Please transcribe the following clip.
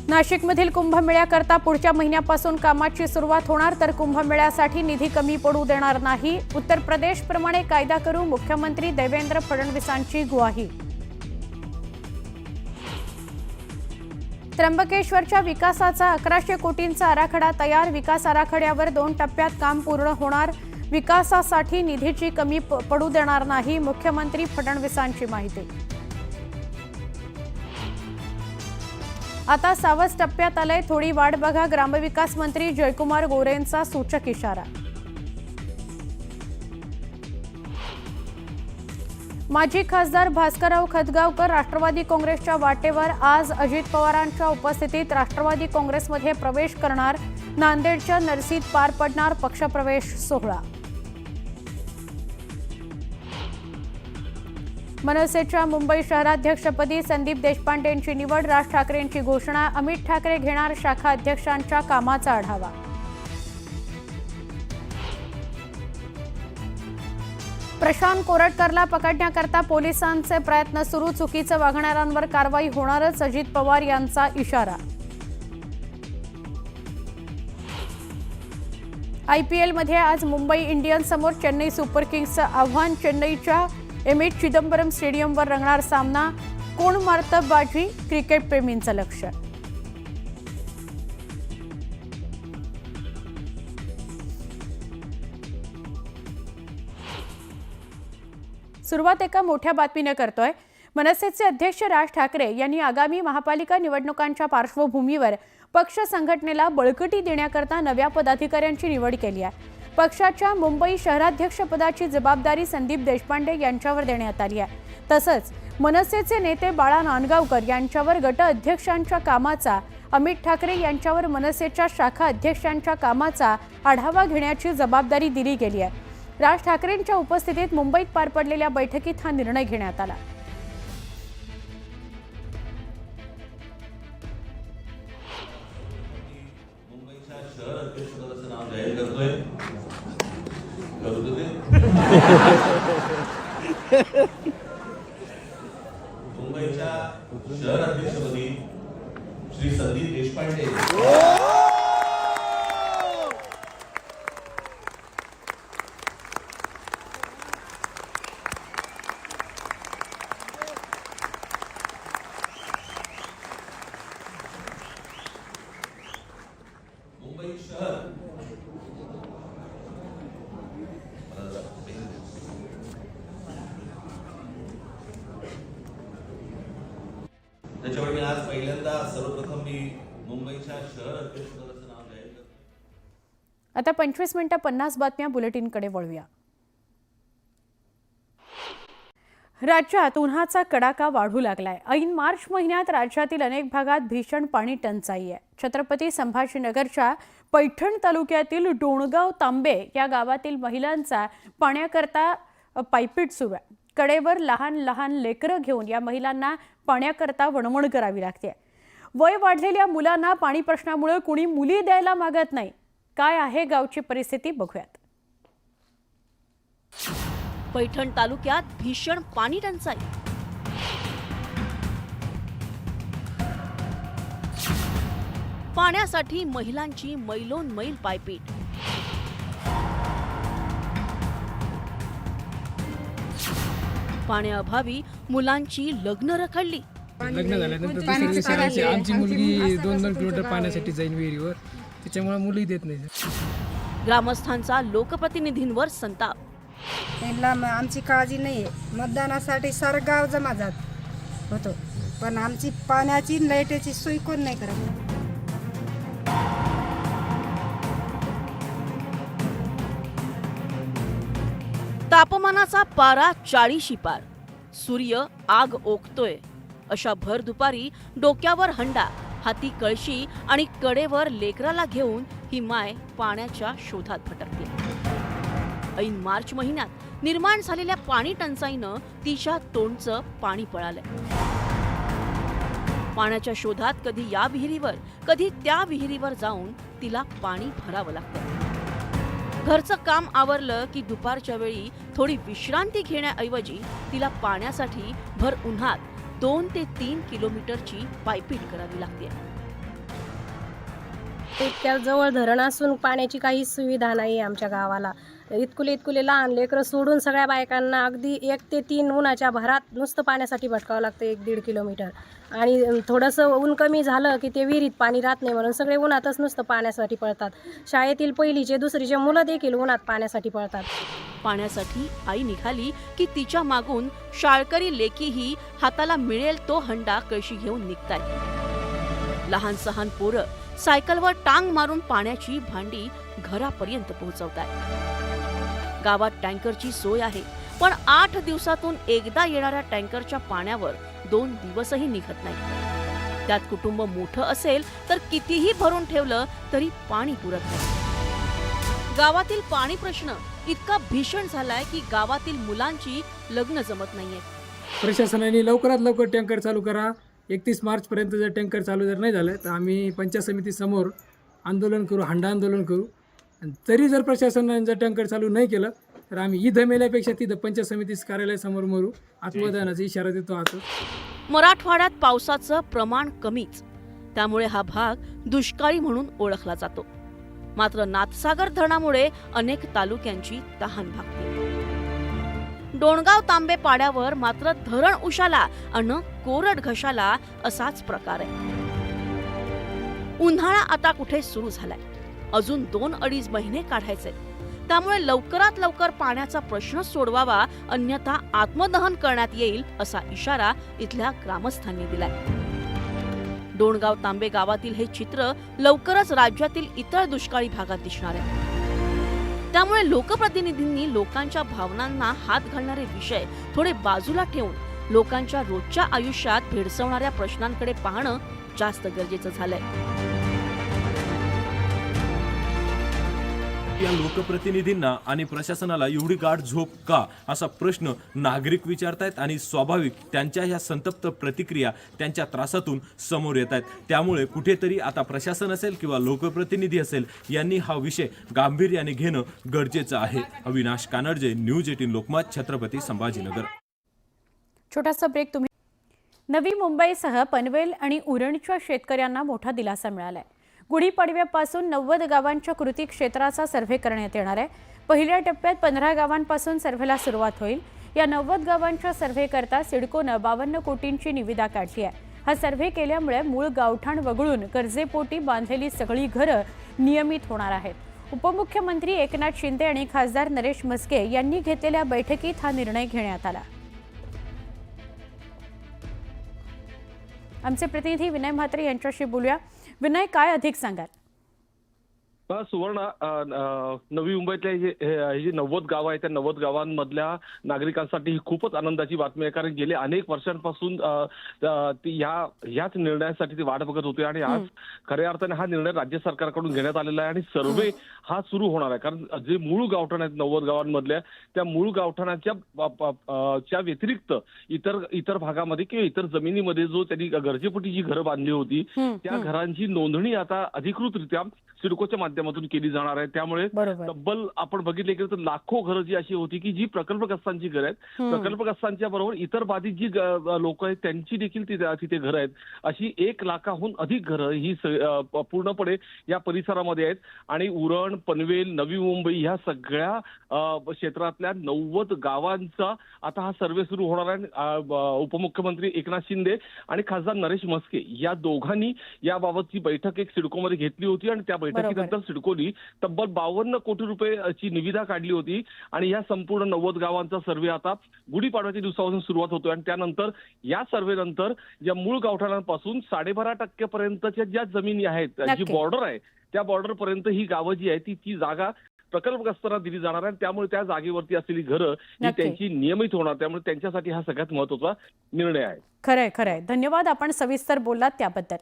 नाशिकमधील कुंभमेळ्याकरता पुढच्या महिन्यापासून कामाची सुरुवात होणार, तर कुंभमेळ्यासाठी निधी कमी पडू देणार नाही. उत्तर प्रदेशप्रमाणे कायदा करू, मुख्यमंत्री देवेंद्र फडणवीसांची ग्वाही. त्र्यंबकेश्वरच्या विकासाचा 1100 कोटींचा आराखडा तयार. विकास आराखड्यावर 2 टप्प्यात काम पूर्ण होणार. विकासासाठी निधीची कमी पडू देणार नाही, मुख्यमंत्री फडणवीसांची माहिती. आता 6व्या टप्प्यात आलंय, थोडी वाट बघा. ग्रामविकास मंत्री जयकुमार गोरेंचा सूचक इशारा. माजी खासदार भास्करराव खतगावकर राष्ट्रवादी काँग्रेसच्या वाटेवर. आज अजित पवारांच्या उपस्थितीत राष्ट्रवादी काँग्रेसमध्ये प्रवेश करणार. नांदेडच्या नरसीत पार पडणार पक्षप्रवेश सोहळा. मनसेच्या मुंबई शहराध्यक्षपदी संदीप देशपांडेंची निवड. राज ठाकरेंची घोषणा. अमित ठाकरे घेणार शाखा अध्यक्षांच्या कामाचा आढावा. प्रशांत कोरटकरला पकडण्याकरता पोलिसांचे प्रयत्न सुरू. चुकीचं वागणाऱ्यांवर कारवाई होणारच, अजित पवार यांचा इशारा. आयपीएलमध्ये आज मुंबई इंडियन्ससमोर चेन्नई सुपर किंग्सचं आव्हान. चेन्नईच्या एम.ए. चिदंबरम स्टेडियमवर रंगणार सामना. कोण मारतं बाजी, क्रिकेटप्रेमींचं लक्ष. सुरुवात एका मोठ्या बातमीने करतोय. मनसेचे अध्यक्ष राज ठाकरे यांनी आगामी महापालिका निवडणुकांच्या पार्श्वभूमीवर पक्ष संघटनेला बळकटी देण्याकरता नव्या पदाधिकाऱ्यांची निवड केली आहे. पक्षाच्या मुंबई शहराध्यक्षपदाची जबाबदारी संदीप देशपांडे यांच्यावर देण्यात आली आहे. तसंच मनसेचे नेते बाळा नांदगावकर यांच्यावर गट अध्यक्षांच्या कामाचा, अमित ठाकरे यांच्यावर मनसेच्या शाखा अध्यक्षांच्या कामाचा आढावा घेण्याची जबाबदारी दिली गेली आहे. राज ठाकरेंच्या उपस्थितीत मुंबईत पार पडलेल्या बैठकीत हा निर्णय घेण्यात आला. मुंबईच्या शहर अध्यक्षपदाचं नाव जाहीर करतोय. मुंबईच्या शहर अध्यक्षपदी श्री संदीप देशपांडे. मुंबई शहर त्याच्यामुळे मी आज पहिल्यांदा सर्वप्रथम मी मुंबईच्या शहर अध्यक्षपदाचं नाव जाहीर करतो. आता 25 मिनिटं 50 बातम्या बुलेटिनकडे वळूया. राज्यात उन्हाचा कडाका वाढू लागलाय. ऐन मार्च महिन्यात राज्यातील अनेक भागात भीषण पाणी टंचाई आहे. छत्रपती संभाजीनगरच्या पैठण तालुक्यातील डोणगाव तांबे या गावातील महिलांचा पाण्याकरता पायपीट सुरू आहे. कडेवर लहान लहान लेकरं घेऊन या महिलांना पाण्याकरता वणवण करावी लागते. वय वाढलेल्या मुलांना पाणी प्रश्नामुळे कुणी मुली द्यायला मागत नाही. काय आहे गावची परिस्थिती बघूयात. पैठण तालुक्यात भीषण पाणी टंचाई. पाण्यासाठी महिलांची मैलोन मैल पायपीट. पाण्याअभावी मुलांची लग्न रखडली. लग्न झाल्यानंतर दुसरी सांगायची आमची मुलगी 2-2 किलोमीटर पाण्यासाठी जाईन विहिरीवर, त्याच्यामुळे मुली देत नाही. ग्रामस्थांचा लोकप्रतिनिधींवर संताप. त्यांना आमची काळजी नाही आहे. मतदानासाठी सारं गाव जमा जात होतो, पण आमची पाण्याची लाईटीची सोय कोण नाही करत. तापमानाचा पारा 40 पार. सूर्य आग ओकतोय. अशा भर दुपारी डोक्यावर हंडा, हाती कळशी आणि कडेवर लेकराला घेऊन ही माय पाण्याच्या शोधात भटकते. ऐन मार्च महिन्यात निर्माण झालेल्या पाणी टंचाईनं तिच्या तोंडचं पाणी पळालंय. पाण्याच्या शोधात कधी या विहिरीवर कधी त्या विहिरीवर जाऊन तिला पाणी भरावं लागतं. घरचं काम आवरलं की दुपारच्या वेळी थोडी विश्रांती घेण्याऐवजी तिला पाण्यासाठी भर उन्हात 2 ते 3 किलोमीटरची पायपीट करावी लागते. लागते. इतक्या जवळ धरण असून पाण्याची काहीच सुविधा नाही आमच्या गावाला. इतकुले लहान लेकरं सोडून सगळ्या बायकांना अगदी 1 ते 3 उन्हाच्या भरात नुसतं पाण्यासाठी भटकावं लागतं 1-1.5 किलोमीटर. आणि थोडंसं ऊन कमी झालं की ते विहिरीत पाणी राहत नाही म्हणून सगळे उन्हातच नुसतं पाण्यासाठी पळतात. शाळेतील पहिलीचे दुसरीचे मुलं देखील उन्हात पाण्यासाठी पळतात. पाण्यासाठी आई निघाली की तिच्या मागून शाळकरी लेकीही हाताला मिळेल तो हंडा कळशी घेऊन निघतायत. लहान सहान पोरं सायकलवर टांग मारून पाण्याची भांडी घरापर्यंत पोहोचवतायत. गावात टँकरची सोय आहे, पण 8 दिवसातून एकदा येणाऱ्या टँकरच्या पाण्यावर 2 दिवसही निघत नाही. त्यात कुटुंब मोठं असेल तर कितीही भरून ठेवलं तरी पाणी पुरत नाही. गावातील पाणी प्रश्न इतका भीषण झालाय की गावातील मुलांची लग्न जमत नाहीये. प्रशासनाने लवकरात लवकर टँकर चालू करा. 31 मार्चपर्यंत जर टँकर चालू जर नाही झालं तर आम्ही पंचायत समितीसमोर आंदोलन करू, हंडा आंदोलन करू. आणि तरी जर प्रशासनाने जर टँकर चालू नाही केलं तर आम्ही इथं मेल्यापेक्षा तिथं पंचायत समिती कार्यालयासमोर मरू. आत्मदानाचा इशारा देतो आहोत. मराठवाड्यात पावसाचं प्रमाण कमीच, त्यामुळे हा भाग दुष्काळी म्हणून ओळखला जातो. मात्र नाथसागर धरणामुळे अनेक तालुक्यांची तहान भागते. डोणगाव तांबे पाड्यावर मात्र धरण उशाला अन कोरड घशाला असाच प्रकार आहे. उन्हाळा आता कुठे सुरू झालाय, अजून 2-2.5 महिने काढायचे. त्यामुळे लवकरात लवकर पाण्याचा प्रश्न सोडवावा, अन्यथा आत्मदहन करण्यात येईल असा इशारा इथल्या ग्रामस्थांनी दिलाय. डोणगाव तांबे गावातील हे चित्र लवकरच राज्यातील इतर दुष्काळी भागात दिसणार आहे. त्यामुळे लोकप्रतिनिधींनी लोकांच्या भावनांना हात घालणारे विषय थोडे बाजूला ठेवून लोकांच्या रोजच्या आयुष्यात भेडसावणाऱ्या प्रश्नांकडे पाहणं जास्त गरजेचं झालंय. या लोकप्रतिनिधींना आणि प्रशासनाला एवढी गाढ झोप का, असा प्रश्न नागरिक विचारतायत. आणि स्वाभाविक त्यांच्या ह्या संतप्त प्रतिक्रिया त्यांच्या त्रासातून समोर येत आहेत. त्यामुळे कुठेतरी आता प्रशासन असेल किंवा लोकप्रतिनिधी असेल यांनी हा विषय गांभीर्याने घेणं गरजेचं आहे. अविनाश कानडजे, न्यूज 18 लोकमत, छत्रपती संभाजीनगर. छोटासा ब्रेक. तुम्ही नवी मुंबईसह पनवेल आणि उरणच्या शेतकऱ्यांना मोठा दिलासा मिळालाय. गुढीपाडव्यापासून 90 गावांच्या कृती क्षेत्राचा सर्व्हे करण्यात येणार आहे. पहिल्या टप्प्यात 15 गावांपासून सर्व्हेला सुरुवात होईल. या 90 गावांच्या सर्व्हे करता सिडकोनं 52 कोटींची निविदा काढली आहे. हा सर्व्हे केल्यामुळे मूळ गावठाण वगळून कर्जेपोटी बांधलेली सगळी घरं नियमित होणार आहेत. उपमुख्यमंत्री एकनाथ शिंदे आणि खासदार नरेश म्हस्के यांनी घेतलेल्या बैठकीत हा निर्णय घेण्यात आला. आमचे प्रतिनिधी विनय म्हात्रे यांच्याशी बोलूया. विनय, काय अधिक सांगाल? सुवर्ण, नवी मुंबईतल्या ही जी 90 गावं आहेत त्या 90 गावांमधल्या नागरिकांसाठी ही खूपच आनंदाची बातमी आहे. कारण गेले अनेक वर्षांपासून ह्याच निर्णयासाठी ते वाट बघत होते आणि आज खऱ्या अर्थाने हा निर्णय राज्य सरकारकडून घेण्यात आलेला आहे आणि सर्व्हे हा सुरू होणार आहे. कारण जे मूळ गावठाण आहेत 90 गावांमधल्या, त्या मूळ गावठाणाच्या व्यतिरिक्त इतर भागामध्ये किंवा इतर जमिनीमध्ये जो त्यांनी गरजेपोटी जी घरं बांधली होती त्या घरांची नोंदणी आता अधिकृतरित्या सिडकोच्या माध्यमातून केली जाणार आहे. त्यामुळे तब्बल आपण बघितले गेलं तर लाखो घरं जी अशी होती की जी प्रकल्पग्रस्तांची घरं आहेत. प्रकल्पग्रस्तांच्या बरोबर इतर बाधित जी लोक आहेत त्यांची देखील तिथे घरं आहेत. अशी 1 लाखाहून अधिक घरं ही पूर्णपणे या परिसरामध्ये आहेत. आणि उरण, पनवेल, नवी मुंबई ह्या सगळ्या क्षेत्रातल्या 90 गावांचा आता हा सर्व्हे सुरू होणार आहे. उपमुख्यमंत्री एकनाथ शिंदे आणि खासदार नरेश म्हस्के या दोघांनी याबाबतची बैठक एक सिडकोमध्ये घेतली होती आणि त्या बैठकीनंतर सिडकोनी तब्बल 52 कोटी रुपयाची निविदा काढली होती. आणि या संपूर्ण 90 गावांचा सर्व्हे आता गुढीपाडव्याच्या दिवसापासून सुरुवात होतोय. आणि त्यानंतर या सर्व्हे नंतर या मूळ गावठाणांपासून 12.5% पर्यंतच्या ज्या जमिनी आहेत, जी बॉर्डर आहे, त्या बॉर्डर पर्यंत ही गावं जी आहे ती जागा प्रकल्पग्रस्तांना दिली जाणार आहे. त्यामुळे त्या जागेवरती असलेली घरं ही त्यांची नियमित होणार. त्यामुळे त्यांच्यासाठी हा सगळ्यात महत्त्वाचा निर्णय आहे. खरंय. धन्यवाद, आपण सविस्तर बोललात त्याबद्दल.